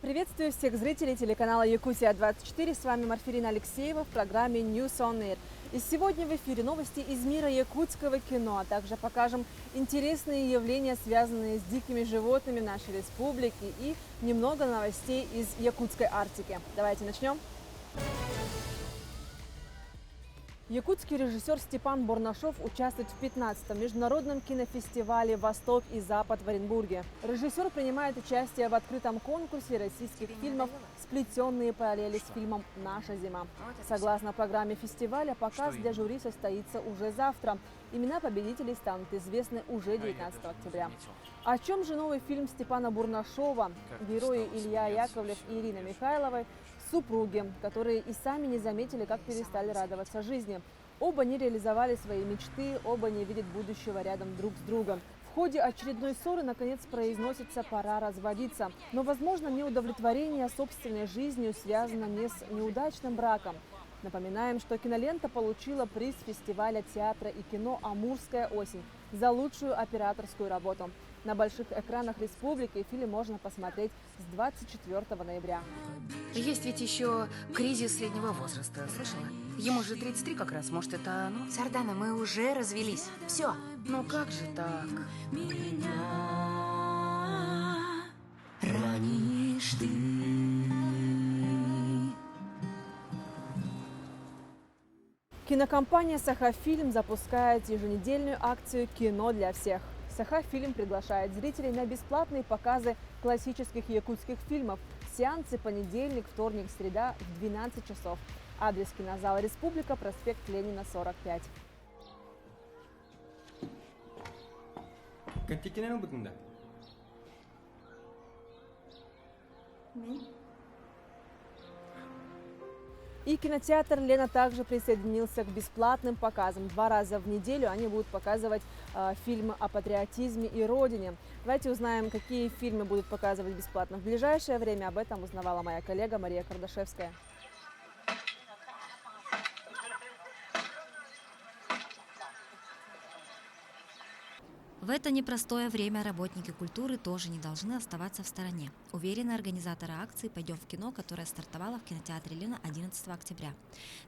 Приветствую всех зрителей телеканала Якутия-24. С вами Марфирина Алексеева в программе News on Air. И сегодня в эфире новости из мира якутского кино, а также покажем интересные явления, связанные с дикими животными нашей республики, и немного новостей из якутской Арктики. Давайте начнем. Якутский режиссер Степан Бурнашов участвует в 15-м международном кинофестивале «Восток и Запад» в Оренбурге. Режиссер принимает участие в открытом конкурсе российских фильмов «Сплетенные параллели» с фильмом «Наша зима». Согласно программе фестиваля, показ для жюри состоится уже завтра. Имена победителей станут известны уже 19 октября. О чем же новый фильм Степана Бурнашова? Герои Илья Яковлев и Ирина Михайловой – супруги, которые и сами не заметили, как перестали радоваться жизни. Оба не реализовали свои мечты, оба не видят будущего рядом друг с другом. В ходе очередной ссоры, наконец, произносится «пора разводиться». Но, возможно, неудовлетворение собственной жизнью связано не с неудачным браком. Напоминаем, что кинолента получила приз фестиваля театра и кино «Амурская осень» за лучшую операторскую работу. На больших экранах республики фильм можно посмотреть с 24 ноября. Есть ведь еще кризис среднего возраста, слышала? Ему же 33 как раз, может, это оно? Сардана, мы уже развелись. Все. Ну как же так? Ранишь ты. Кинокомпания «Саха-фильм» запускает еженедельную акцию «Кино для всех». «Саха-фильм» приглашает зрителей на бесплатные показы классических якутских фильмов. Сеансы понедельник, вторник, среда в 12 часов. Адрес кинозала «Республика», проспект Ленина, 45. И кинотеатр «Лена» также присоединился к бесплатным показам. 2 раза в неделю они будут показывать фильмы о патриотизме и родине. Давайте узнаем, какие фильмы будут показывать бесплатно в ближайшее время. Об этом узнавала моя коллега Мария Кардашевская. В это непростое время работники культуры тоже не должны оставаться в стороне. Уверены организаторы акции «Пойдем в кино», которая стартовала в кинотеатре «Лена» 11 октября.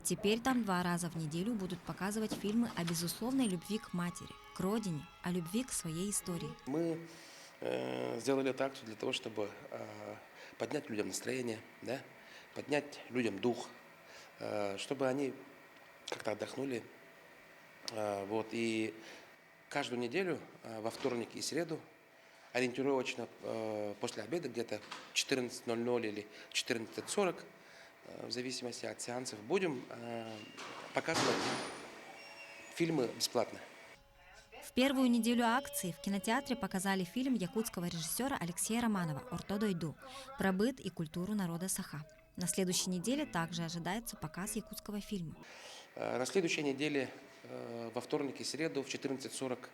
Теперь там 2 раза в неделю будут показывать фильмы о безусловной любви к матери, к родине, о любви к своей истории. Мы сделали эту акцию для того, чтобы поднять людям настроение, да? Поднять людям дух, чтобы они как-то отдохнули. И каждую неделю, во вторник и среду, ориентировочно после обеда, где-то 14:00 или 14:40, в зависимости от сеансов, будем показывать фильмы бесплатно. В первую неделю акции в кинотеатре показали фильм якутского режиссера Алексея Романова «Орто дойду» про быт и культуру народа Саха. На следующей неделе также ожидается показ якутского фильма. На следующей неделе, во вторник и среду в 14:40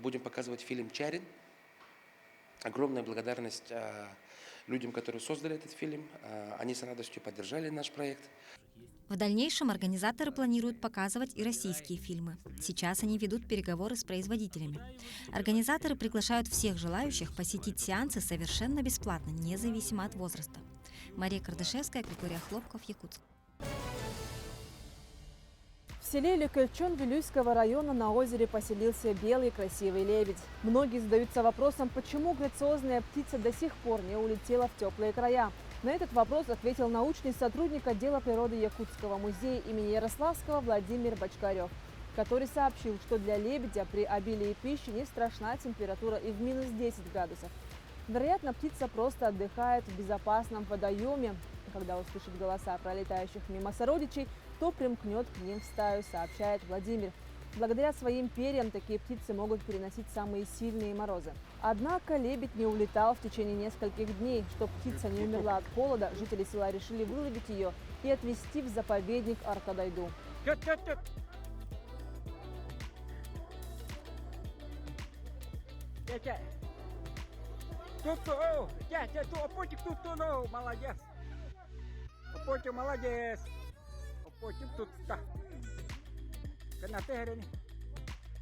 будем показывать фильм «Чарин». Огромная благодарность людям, которые создали этот фильм. Они с радостью поддержали наш проект. В дальнейшем организаторы планируют показывать и российские фильмы. Сейчас они ведут переговоры с производителями. Организаторы приглашают всех желающих посетить сеансы совершенно бесплатно, независимо от возраста. Мария Кардашевская, Григорий Хлопков, Якутск. В селе Лекельчон Вилюйского района на озере поселился белый красивый лебедь. Многие задаются вопросом, почему грациозная птица до сих пор не улетела в теплые края. На этот вопрос ответил научный сотрудник отдела природы Якутского музея имени Ярославского Владимир Бочкарев, который сообщил, что для лебедя при обилии пищи не страшна температура и в минус 10 градусов. Вероятно, птица просто отдыхает в безопасном водоеме. Когда услышит голоса пролетающих мимо сородичей, то примкнет к ним в стаю, сообщает Владимир. Благодаря своим перьям такие птицы могут переносить самые сильные морозы. Однако лебедь не улетал в течение нескольких дней. Чтобы птица не умерла от холода, жители села решили выловить ее и отвезти в заповедник Орто дойду. Молодец. Опотик тут. Кena tehdä, niin.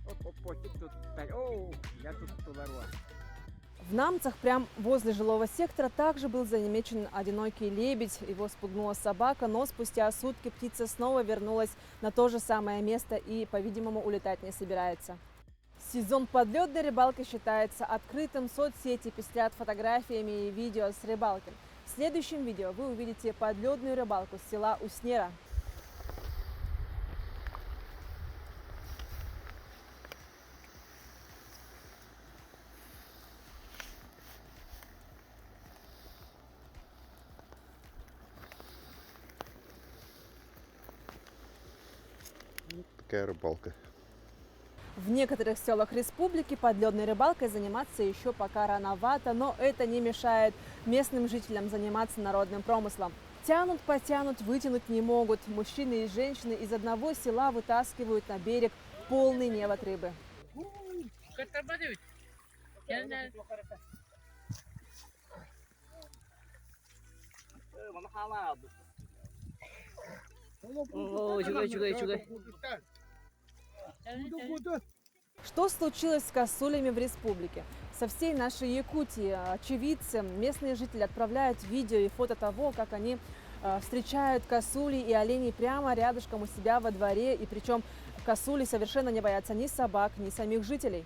Опотик тут. О, я тут туларua. В Намцах, прямо возле жилого сектора, также был замечен одинокий лебедь. Его спугнула собака, но спустя сутки птица снова вернулась на то же самое место и, по-видимому, улетать не собирается. Сезон подледной рыбалки считается открытым. Соцсети пестрят фотографиями и видео с рыбалки. В следующем видео вы увидите подледную рыбалку с села Уснера. Такая рыбалка. В некоторых селах республики подледной рыбалкой заниматься еще пока рановато, но это не мешает местным жителям заниматься народным промыслом. Тянут, потянут, вытянуть не могут. Мужчины и женщины из одного села вытаскивают на берег полный невод рыбы. Что случилось с косулями в республике? Со всей нашей Якутии очевидцы, местные жители отправляют видео и фото того, как они встречают косулей и оленей прямо рядышком у себя во дворе. И причем косули совершенно не боятся ни собак, ни самих жителей.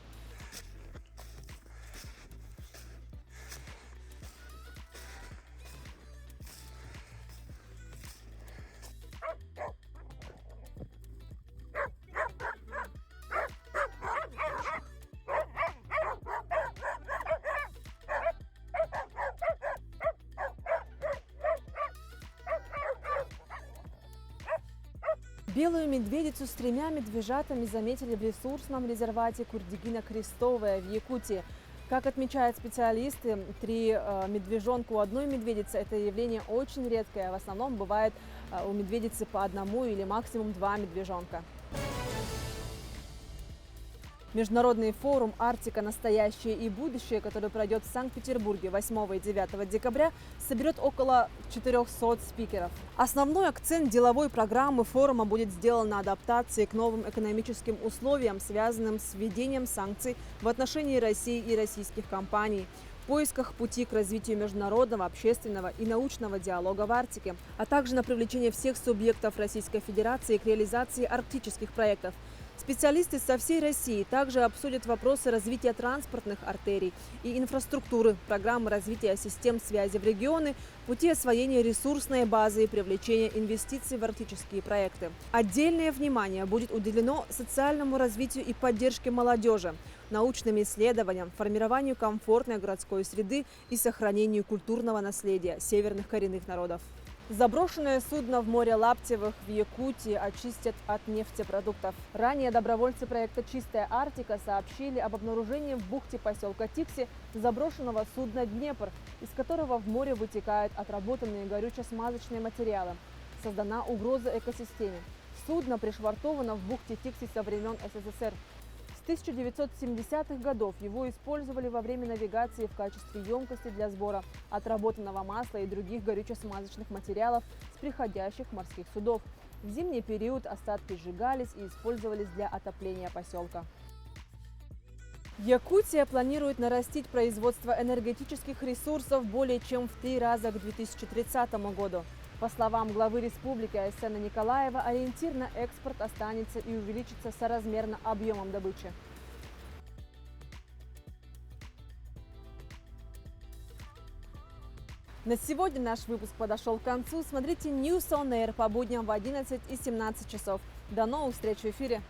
Белую медведицу с 3 медвежатами заметили в ресурсном резервате Курдюгино-Крестовое в Якутии. Как отмечают специалисты, 3 медвежонка у одной медведицы – это явление очень редкое. В основном бывает у медведицы по 1 или максимум 2 медвежонка. Международный форум «Арктика. Настоящее и будущее», который пройдет в Санкт-Петербурге 8 и 9 декабря, соберет около 400 спикеров. Основной акцент деловой программы форума будет сделан на адаптации к новым экономическим условиям, связанным с введением санкций в отношении России и российских компаний, в поисках пути к развитию международного, общественного и научного диалога в Арктике, а также на привлечение всех субъектов Российской Федерации к реализации арктических проектов. Специалисты со всей России также обсудят вопросы развития транспортных артерий и инфраструктуры, программы развития систем связи в регионы, пути освоения ресурсной базы и привлечения инвестиций в арктические проекты. Отдельное внимание будет уделено социальному развитию и поддержке молодежи, научным исследованиям, формированию комфортной городской среды и сохранению культурного наследия северных коренных народов. Заброшенное судно в море Лаптевых в Якутии очистят от нефтепродуктов. Ранее добровольцы проекта «Чистая Арктика» сообщили об обнаружении в бухте поселка Тикси заброшенного судна «Днепр», из которого в море вытекают отработанные горюче-смазочные материалы. Создана угроза экосистеме. Судно пришвартовано в бухте Тикси со времен СССР. С 1970-х годов его использовали во время навигации в качестве емкости для сбора отработанного масла и других горюче-смазочных материалов с приходящих морских судов. В зимний период остатки сжигались и использовались для отопления поселка. Якутия планирует нарастить производство энергетических ресурсов более чем в 3 раза к 2030 году. По словам главы республики Айсена Николаева, ориентир на экспорт останется и увеличится соразмерно объемом добычи. На сегодня наш выпуск подошел к концу. Смотрите News on Air по будням в 11 и 17 часов. До новых встреч в эфире!